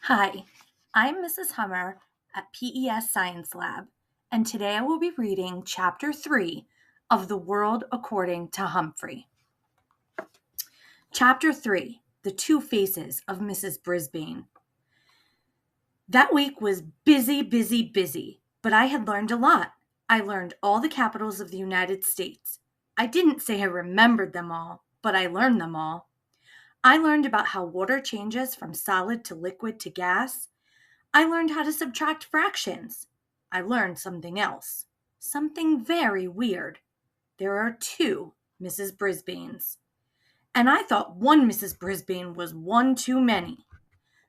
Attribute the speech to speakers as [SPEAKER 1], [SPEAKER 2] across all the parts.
[SPEAKER 1] Hi, I'm Mrs. Hummer at PES Science Lab, and today I will be reading Chapter 3 of The World According to Humphrey. Chapter 3, The Two Faces of Mrs. Brisbane. That week was busy, but I had learned a lot. I learned all the capitals of the United States. I didn't say I remembered them all, but I learned them all. I learned about how water changes from solid to liquid to gas. I learned how to subtract fractions. I learned something else. Something very weird. There are two Mrs. Brisbanes. And I thought one Mrs. Brisbane was one too many.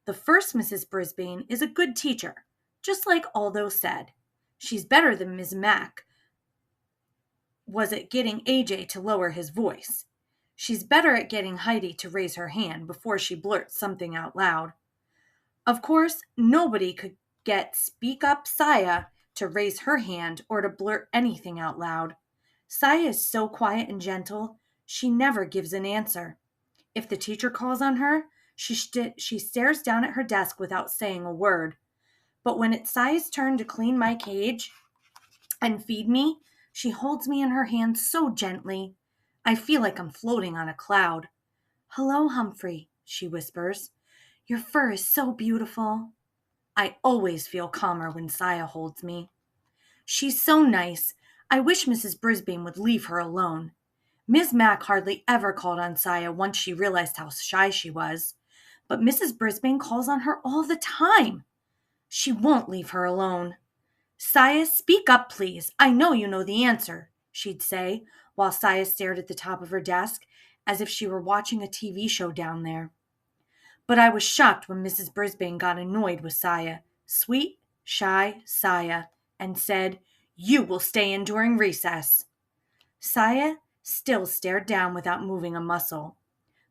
[SPEAKER 1] The first Mrs. Brisbane is a good teacher, just like Aldo said. She's better than Ms. Mack was at getting AJ to lower his voice. She's better at getting Heidi to raise her hand before she blurts something out loud. Of course, nobody could get Speak Up Saya to raise her hand or to blurt anything out loud. Saya is so quiet and gentle, she never gives an answer. If the teacher calls on her, she stares down at her desk without saying a word. But when it's Saya's turn to clean my cage and feed me, she holds me in her hands so gently. I feel like I'm floating on a cloud. "Hello, Humphrey," she whispers. "Your fur is so beautiful." I always feel calmer when Saya holds me. She's so nice. I wish Mrs. Brisbane would leave her alone. Ms. Mack hardly ever called on Saya once she realized how shy she was. But Mrs. Brisbane calls on her all the time. She won't leave her alone. "Saya, speak up, please. I know you know the answer," she'd say, while Saya stared at the top of her desk as if she were watching a TV show down there. But I was shocked when Mrs. Brisbane got annoyed with Saya, sweet, shy Saya, and said, "You will stay in during recess." Saya still stared down without moving a muscle.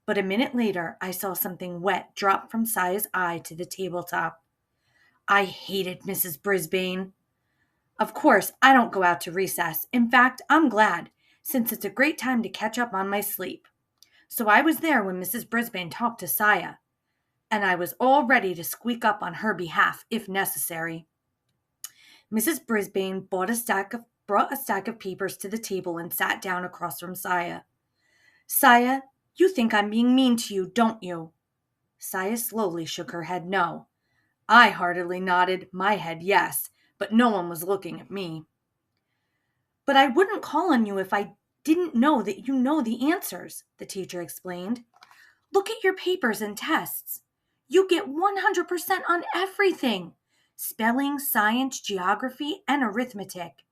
[SPEAKER 1] But a minute later, I saw something wet drop from Saya's eye to the tabletop. I hated Mrs. Brisbane. Of course, I don't go out to recess. In fact, I'm glad, since it's a great time to catch up on my sleep. So I was there when Mrs. Brisbane talked to Saya, and I was all ready to squeak up on her behalf if necessary. Mrs. Brisbane brought a stack of papers to the table and sat down across from Saya. "Saya, you think I'm being mean to you, don't you?" Saya slowly shook her head no. I heartily nodded my head yes, but no one was looking at me. "But I wouldn't call on you if I didn't know that you know the answers," the teacher explained. "Look at your papers and tests. You get 100% on everything. Spelling, science, geography, and arithmetic.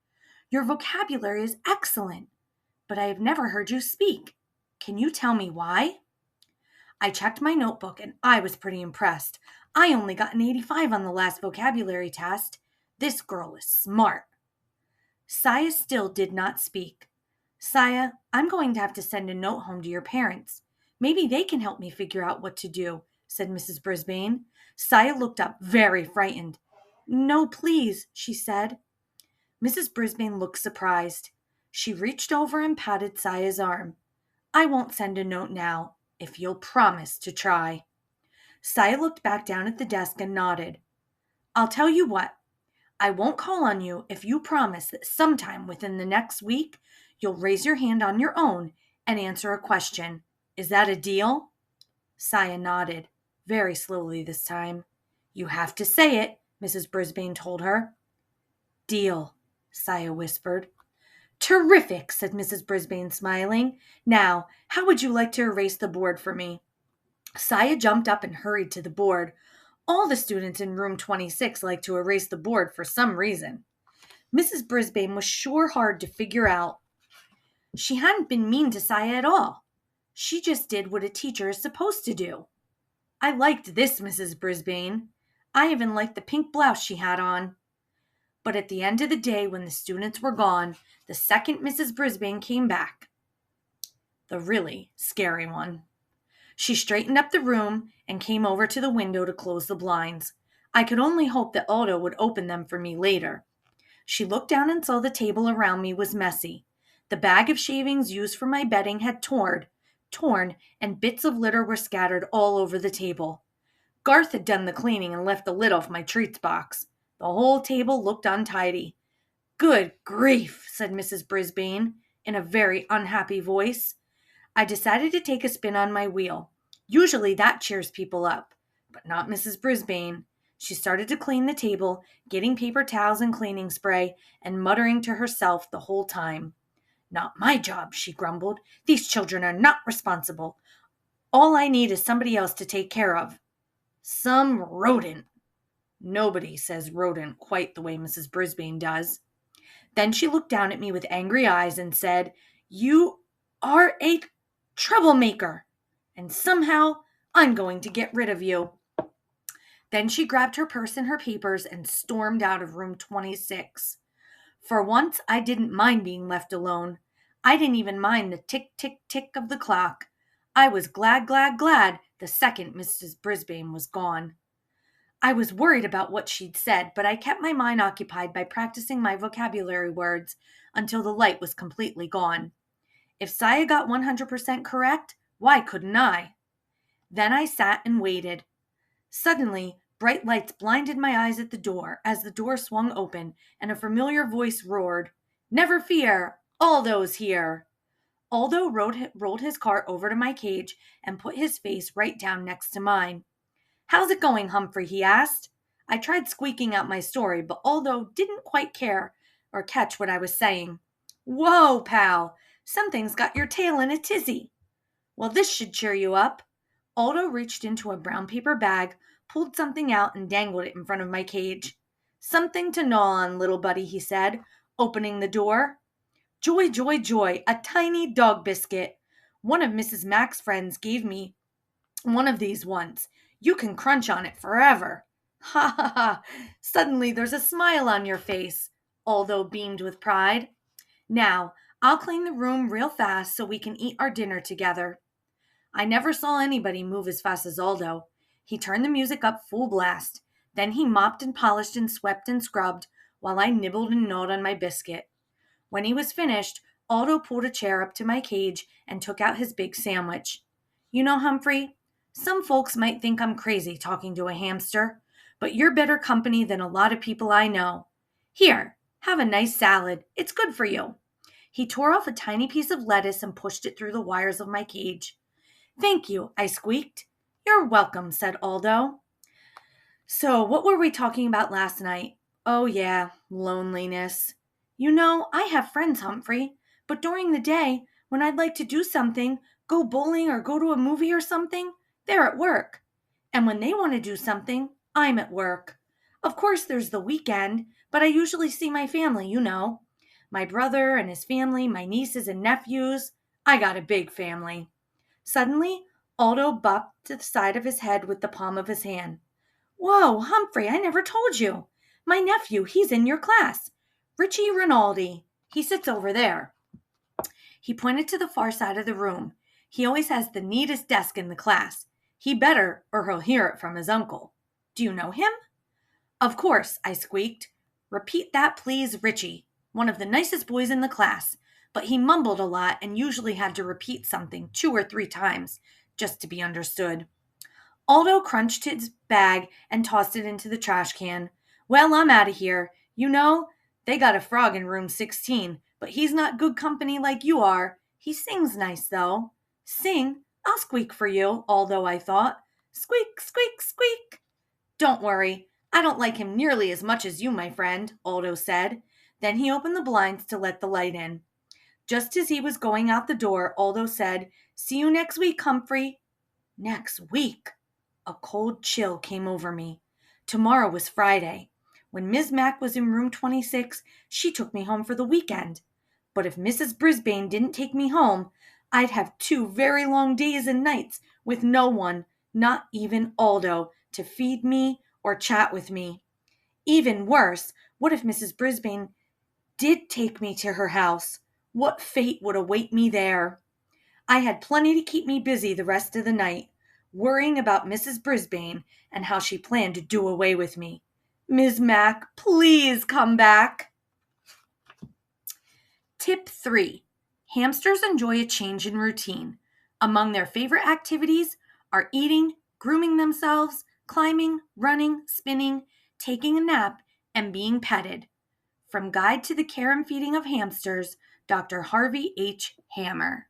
[SPEAKER 1] Your vocabulary is excellent, but I have never heard you speak. Can you tell me why?" I checked my notebook and I was pretty impressed. I only got an 85 on the last vocabulary test. This girl is smart. Saya still did not speak. "Saya, I'm going to have to send a note home to your parents. Maybe they can help me figure out what to do," said Mrs. Brisbane. Saya looked up very frightened. "No, please," she said. Mrs. Brisbane looked surprised. She reached over and patted Saya's arm. "I won't send a note now, if you'll promise to try." Saya looked back down at the desk and nodded. "I'll tell you what. I won't call on you if you promise that sometime within the next week you'll raise your hand on your own and answer a question. Is that a deal?" Saya nodded, very slowly this time. "You have to say it," Mrs. Brisbane told her. "Deal," Saya whispered. "Terrific," said Mrs. Brisbane, smiling. "Now, how would you like to erase the board for me?" Saya jumped up and hurried to the board. All the students in room 26 like to erase the board for some reason. Mrs. Brisbane was sure hard to figure out. She hadn't been mean to Saya at all. She just did what a teacher is supposed to do. I liked this Mrs. Brisbane. I even liked the pink blouse she had on. But at the end of the day, when the students were gone, the second Mrs. Brisbane came back. The really scary one. She straightened up the room and came over to the window to close the blinds. I could only hope that Aldo would open them for me later. She looked down and saw the table around me was messy. The bag of shavings used for my bedding had torn, and bits of litter were scattered all over the table. Garth had done the cleaning and left the lid off my treats box. The whole table looked untidy. Good grief, said Mrs. Brisbane in a very unhappy voice. I decided to take a spin on my wheel. Usually that cheers people up, but not Mrs. Brisbane. She started to clean the table, getting paper towels and cleaning spray, and muttering to herself the whole time. Not my job, she grumbled. These children are not responsible. All I need is somebody else to take care of. Some rodent. Nobody says rodent quite the way Mrs. Brisbane does. Then she looked down at me with angry eyes and said, You are a troublemaker, and somehow I'm going to get rid of you. Then she grabbed her purse and her papers and stormed out of room 26. For once, I didn't mind being left alone. I didn't even mind the tick, tick, tick of the clock. I was glad the second Mrs. Brisbane was gone. I was worried about what she'd said, but I kept my mind occupied by practicing my vocabulary words until the light was completely gone. If Saya got 100% correct, why couldn't I? Then I sat and waited. Suddenly, bright lights blinded my eyes at the door as the door swung open and a familiar voice roared, Never fear, Aldo's here. Aldo rolled his cart over to my cage and put his face right down next to mine. How's it going, Humphrey? He asked. I tried squeaking out my story, but Aldo didn't quite care or catch what I was saying. Whoa, pal, something's got your tail in a tizzy. Well, this should cheer you up. Aldo reached into a brown paper bag, pulled something out, and dangled it in front of my cage. Something to gnaw on, little buddy, he said, opening the door. Joy, joy, joy, a tiny dog biscuit. One of Mrs. Mack's friends gave me one of these once. You can crunch on it forever. Ha ha ha. Suddenly there's a smile on your face. Aldo beamed with pride. Now, I'll clean the room real fast so we can eat our dinner together. I never saw anybody move as fast as Aldo. He turned the music up full blast. Then he mopped and polished and swept and scrubbed while I nibbled and gnawed on my biscuit. When he was finished, Aldo pulled a chair up to my cage and took out his big sandwich. You know, Humphrey, some folks might think I'm crazy talking to a hamster, but you're better company than a lot of people I know. Here, have a nice salad. It's good for you. He tore off a tiny piece of lettuce and pushed it through the wires of my cage. Thank you, I squeaked. You're welcome, said Aldo. So, what were we talking about last night? Oh, yeah, loneliness. You know, I have friends, Humphrey, but during the day, when I'd like to do something, go bowling or go to a movie or something, they're at work. And when they want to do something, I'm at work. Of course, there's the weekend, but I usually see my family, you know. My brother and his family, my nieces and nephews. I got a big family. Suddenly, Aldo bopped to the side of his head with the palm of his hand. Whoa, Humphrey, I never told you. My nephew, he's in your class. Richie Rinaldi. He sits over there. He pointed to the far side of the room. He always has the neatest desk in the class. He better, or he'll hear it from his uncle. Do you know him? Of course, I squeaked. Repeat that, please, Richie. One of the nicest boys in the class. But he mumbled a lot and usually had to repeat something 2 or 3 times just to be understood. Aldo crunched his bag and tossed it into the trash can. Well, I'm out of here. You know, they got a frog in room 16, but he's not good company like you are. He sings nice, though. Sing? I'll squeak for you, Aldo, I thought. Squeak, squeak, squeak. Don't worry. I don't like him nearly as much as you, my friend, Aldo said. Then he opened the blinds to let the light in. Just as he was going out the door, Aldo said, See you next week, Humphrey. Next week? A cold chill came over me. Tomorrow was Friday. When Miss Mack was in room 26, she took me home for the weekend. But if Mrs. Brisbane didn't take me home, I'd have 2 very long days and nights with no one, not even Aldo, to feed me or chat with me. Even worse, what if Mrs. Brisbane did take me to her house? What fate would await me there? I had plenty to keep me busy the rest of the night, worrying about Mrs. Brisbane and how she planned to do away with me. Ms. Mack, please come back. Tip 3. Hamsters enjoy a change in routine. Among their favorite activities are eating, grooming themselves, climbing, running, spinning, taking a nap, and being petted. From Guide to the Care and Feeding of Hamsters, Dr. Harvey H. Hammer.